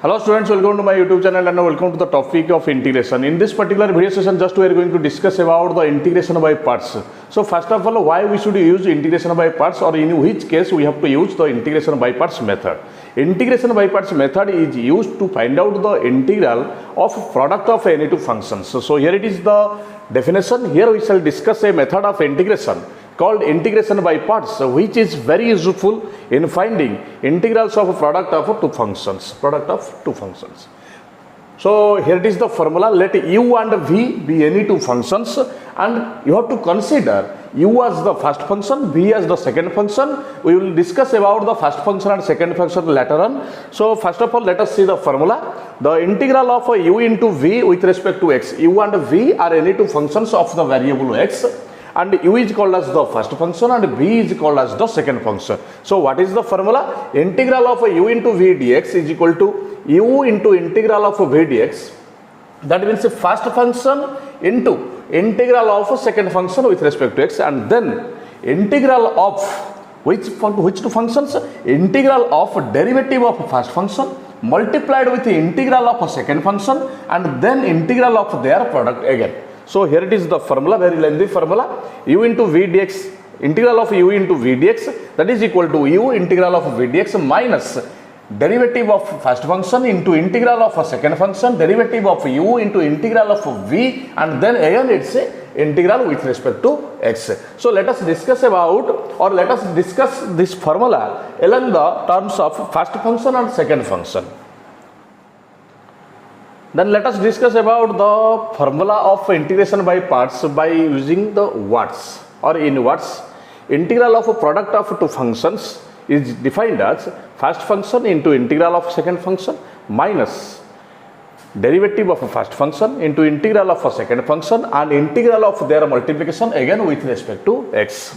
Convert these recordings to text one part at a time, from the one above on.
Hello students, welcome to my YouTube channel and welcome to the topic of integration. In this particular video session, just we are going to discuss about the integration by parts. So first of all, why we should use integration by parts, or in which case we have to use the integration by parts method. Integration by parts method is used to find out the integral of product of any two functions. So here it is the definition. Here we shall discuss a method of integration called integration by parts, which is very useful in finding integrals of a product of two functions. So here it is the formula. Let u and v be any two functions, and you have to consider u as the first function, v as the second function. We will discuss about the first function and second function later on. So first of all, let us see the formula. The integral of u into v with respect to x. U and v are any two functions of the variable x, and u is called as the first function and v is called as the second function. So what is the formula? Integral of u into v dx is equal to u into integral of v dx. That means the first function into integral of second function with respect to x, and then integral of which two functions? Integral of derivative of first function multiplied with the integral of second function, and then integral of their product again. So here it is the formula, very lengthy formula. U into v dx, integral of u into v dx, that is equal to u integral of v dx minus derivative of first function into integral of a second function, derivative of u into integral of v, and then again it's a integral with respect to x. So let us discuss this formula along the terms of first function and second function. Then let us discuss about the formula of integration by parts by using the words, or in words. Integral of a product of two functions is defined as first function into integral of second function minus derivative of a first function into integral of a second function and integral of their multiplication again with respect to x.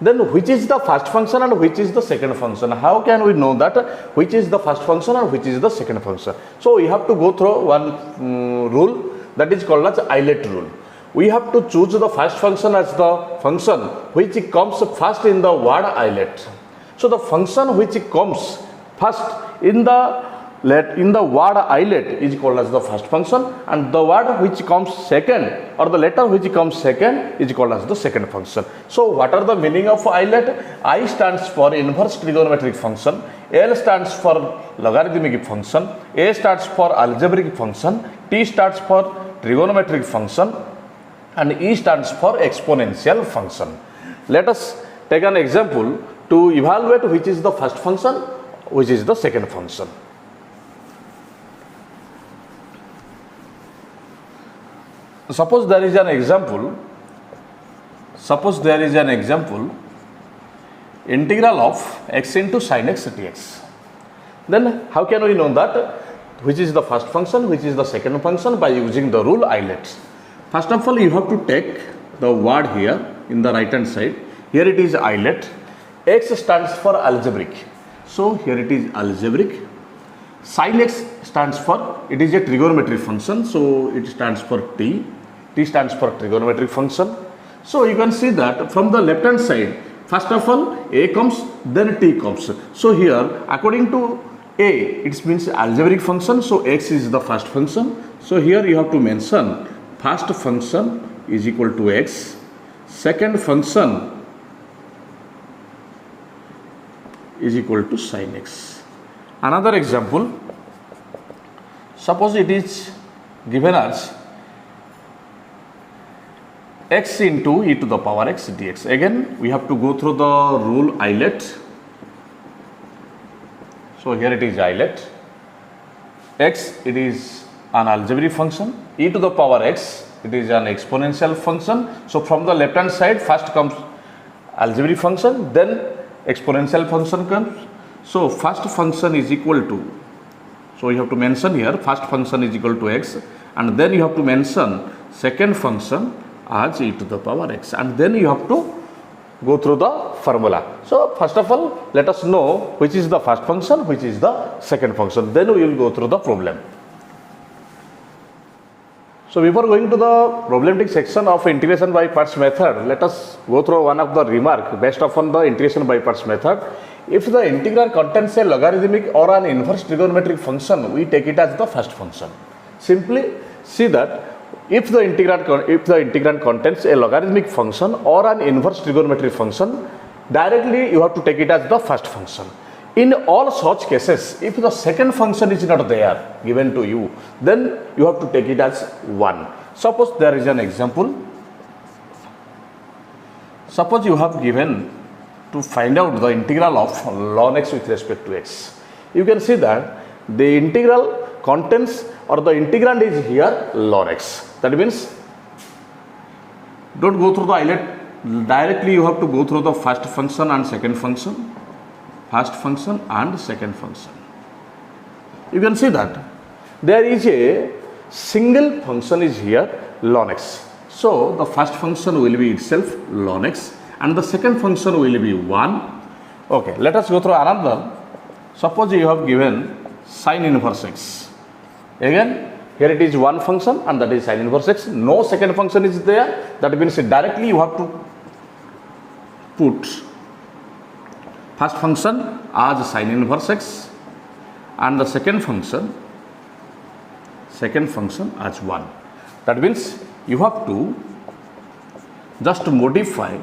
Then which is the first function and which is the second function? How can we know that which is the first function and which is the second function? So we have to go through one rule that is called as eyelet rule. We have to choose the first function as the function which comes first in the word eyelet. So the function which comes first in the word eyelet is called as the first function, and the word which comes second, or the letter which comes second, is called as the second function. So what are the meaning of eyelet? I stands for inverse trigonometric function, L stands for logarithmic function, A stands for algebraic function, T stands for trigonometric function, and E stands for exponential function. Let us take an example to evaluate which is the first function, which is the second function. Suppose there is an example, integral of x into sin x dx. Then how can we know that which is the first function, which is the second function? By using the rule eyelet. First of all, you have to take the word here in the right hand side. Here it is eyelet. X stands for algebraic. So here it is algebraic. Sin x stands for, it is a trigonometric function, so it stands for t. T stands for trigonometric function. So you can see that from the left hand side, first of all a comes, then t comes. So here according to a, it means algebraic function, so x is the first function. So here you have to mention first function is equal to x, second function is equal to sin x. Another example, suppose it is given as x into e to the power x dx. Again we have to go through the rule eyelet. So here it is eyelet. X, it is an algebraic function. E to the power x, it is an exponential function. So from the left hand side, first comes algebraic function, then exponential function comes. So first function is equal to, so you have to mention here first function is equal to x, and then you have to mention second function as e to the power x, and then you have to go through the formula. So first of all, let us know which is the first function, which is the second function, then we will go through the problem. So before going to the problematic section of integration by parts method, let us go through one of the remark based upon the integration by parts method. If the integral contains a logarithmic or an inverse trigonometric function, we take it as the first function. Simply see that if the integrand contains a logarithmic function or an inverse trigonometric function, directly you have to take it as the first function. In all such cases, if the second function is not there given to you, then you have to take it as 1. Suppose there is an example. Suppose you have given to find out the integral of ln x with respect to x. You can see that the integral contains or the integrand is here ln x. That means don't go through the eyelet. Directly you have to go through the first function and second function. First function and second function. You can see that there is a single function is here ln x. So the first function will be itself ln x and the second function will be 1. Okay, let us go through another. Suppose you have given sin inverse x. Again, here it is one function and that is sin inverse x. No second function is there. That means directly you have to put first function as sin inverse x and the second function as 1. That means you have to just modify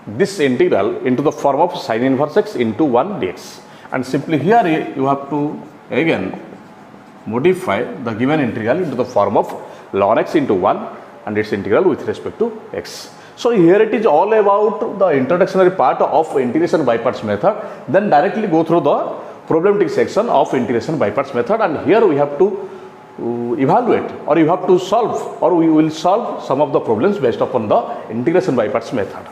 this integral into the form of sin inverse x into 1 dx, and simply here you have to again modify the given integral into the form of ln x into 1 and its integral with respect to x. So here it is all about the introductory part of integration by parts method. Then directly go through the problematic section of integration by parts method, and here we have to evaluate or you have to solve or we will solve some of the problems based upon the integration by parts method.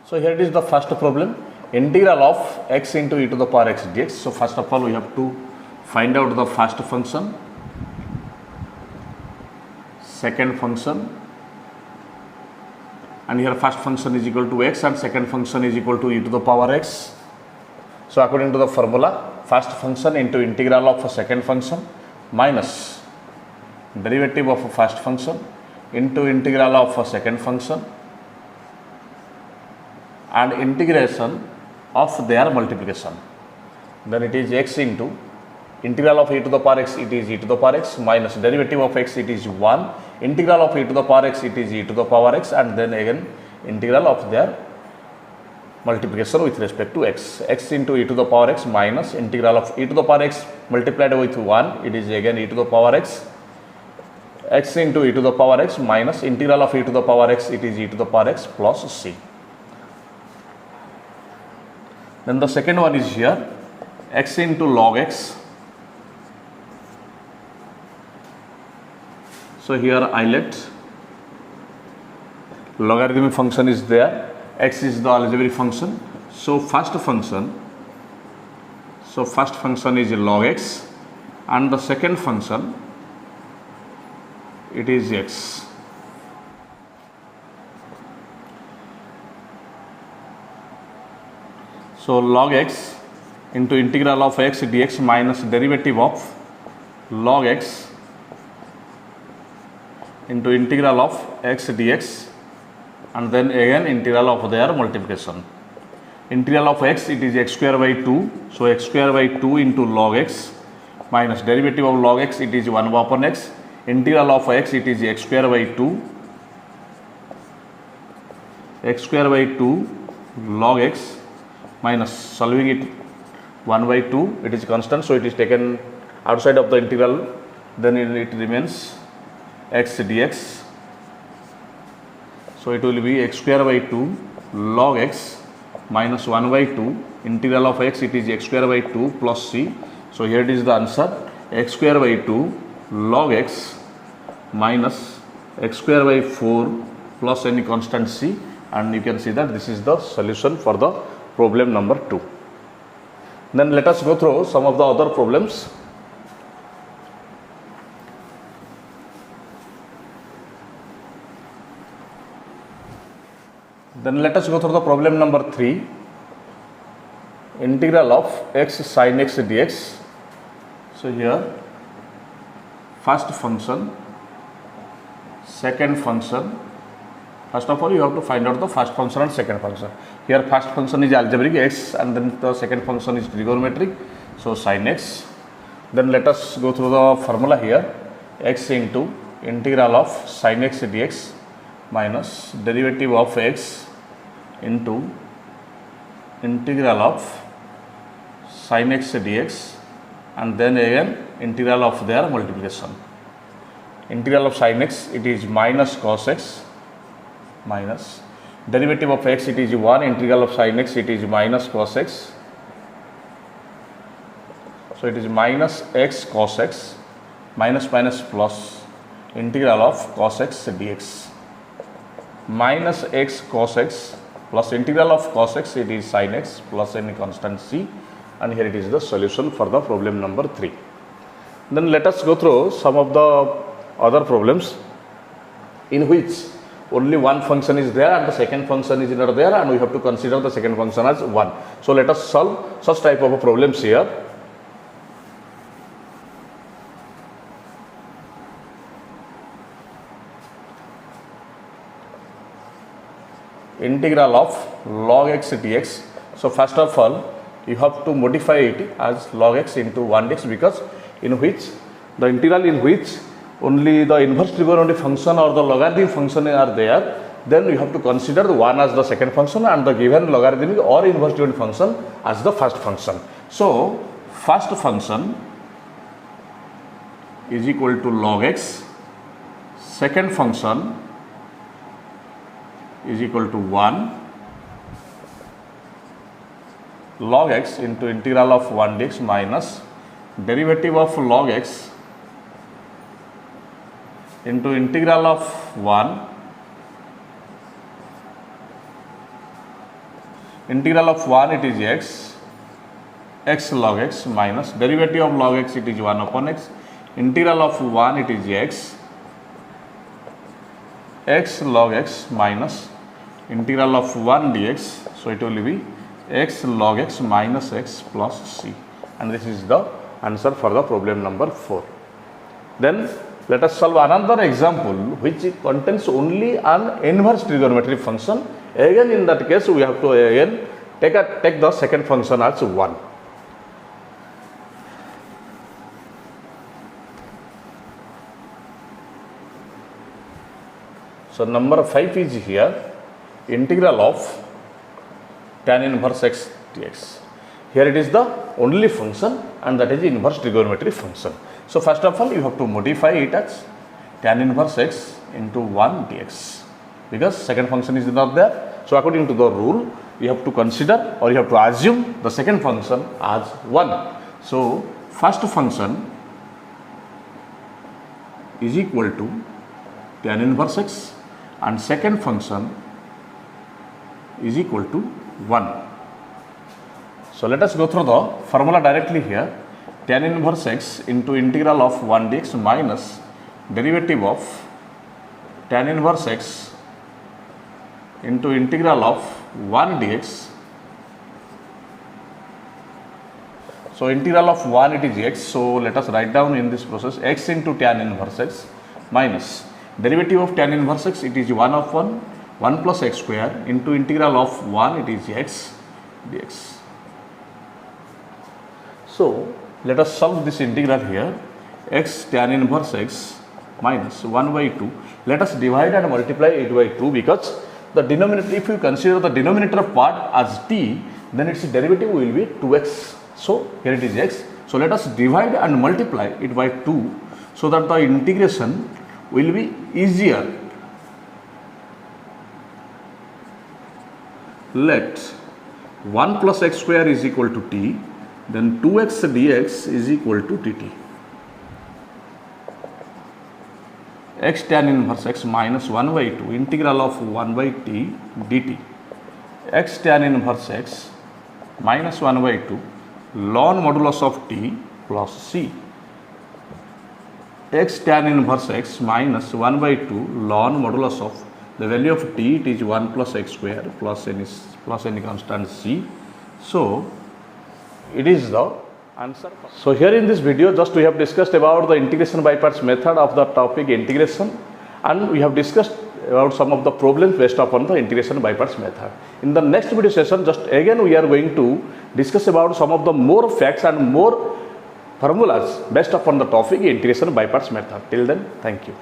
So here it is the first problem, integral of x into e to the power x dx. So first of all we have to find out the first function, second function, and here first function is equal to x and second function is equal to e to the power x. So according to the formula, first function into integral of a second function minus derivative of a first function into integral of a second function and integration of their multiplication. Then it is x into integral of e to the power x, it is e to the power x minus derivative of x, it is 1, integral of e to the power x, it is e to the power x, and then again integral of their multiplication with respect to x. X into e to the power x minus integral of e to the power x multiplied with 1, it is again e to the power x. X into e to the power x minus integral of e to the power x, it is e to the power x plus c. Then the second one is here, x into log x. So here eyelet, logarithmic function is there, x is the algebraic function. So first function is log x and the second function it is x. So log x into integral of x dx minus derivative of log x into integral of x dx and then again integral of their multiplication. Integral of x, it is x square by 2. So x square by 2 into log x minus derivative of log x, it is 1 upon x. Integral of x, it is x square by 2. X square by 2 log x minus solving it 1 by 2, it is constant, so it is taken outside of the integral, then it remains x dx. So it will be x square by 2 log x minus 1 by 2 integral of x, it is x square by 2 plus c. So here it is the answer, x square by 2 log x minus x square by 4 plus any constant c, and you can see that this is the solution for the problem number 2. Then let us go through some of the other problems. Then let us go through the problem number 3. integral of x sin x dx. So here first function, second function. First of all, you have to find out the first function and second function. Here first function is algebraic x, and then the second function is trigonometric, so sin x. Then let us go through the formula here. X into integral of sin x dx minus derivative of x into integral of sin x dx, and then again integral of their multiplication. Integral of sin x, it is minus cos x, minus derivative of x, it is 1, integral of sin x, it is minus cos x. So it is minus x cos x, minus minus plus, integral of cos x dx, minus x cos x plus integral of cos x, it is sin x plus any constant c, and here it is the solution for the problem number 3. Then let us go through some of the other problems in which only one function is there and the second function is not there, and we have to consider the second function as 1. So let us solve such type of problems here. Integral of log x dx. So first of all, you have to modify it as log x into 1 dx, because in which the integral in which only the inverse trigonometric function or the logarithmic function are there, then you have to consider the 1 as the second function and the given logarithmic or inverse trigonometric function as the first function. So first function is equal to log x, second function is equal to 1 log x into integral of 1 dx minus derivative of log x into integral of 1 integral of 1, it is x log x minus derivative of log x, it is 1 upon x, integral of 1, it is x log x minus integral of 1 dx, so it will be x log x minus x plus c, and this is the answer for the problem number 4. Then let us solve another example which contains only an inverse trigonometric function. Again in that case we have to again take the second function as 1. So number 5 is here, integral of tan inverse x dx. Here it is the only function and that is the inverse trigonometric function. So first of all, you have to modify it as tan inverse x into 1 dx, because second function is not there. So according to the rule, you have to consider or you have to assume the second function as 1. So first function is equal to tan inverse x and second function is equal to 1. So let us go through the formula directly here. Tan inverse x into integral of 1 dx minus derivative of tan inverse x into integral of 1 dx. So integral of 1, it is x, so let us write down in this process x into tan inverse x minus derivative of tan inverse x, it is 1 upon 1 plus x square into integral of 1, it is x dx. So let us solve this integral here, x tan inverse x minus 1 by 2. Let us divide and multiply it by 2, because the denominator, if you consider the denominator part as t, then its derivative will be 2x. So here it is x. So let us divide and multiply it by 2 so that the integration will be easier. Let 1 plus x square is equal to t, then 2x dx is equal to dt. X tan inverse x minus 1 by 2 integral of 1 by t dt. X tan inverse x minus 1 by 2 ln modulus of t plus c. X tan inverse x minus 1 by 2 ln modulus of the value of t, it is 1 plus x square plus any constant c. So It is the answer. So here in this video, just we have discussed about the integration by parts method of the topic integration, and we have discussed about some of the problems based upon the integration by parts method. In the next video session, just again we are going to discuss about some of the more facts and more formulas based upon the topic integration by parts method. Till then, thank you.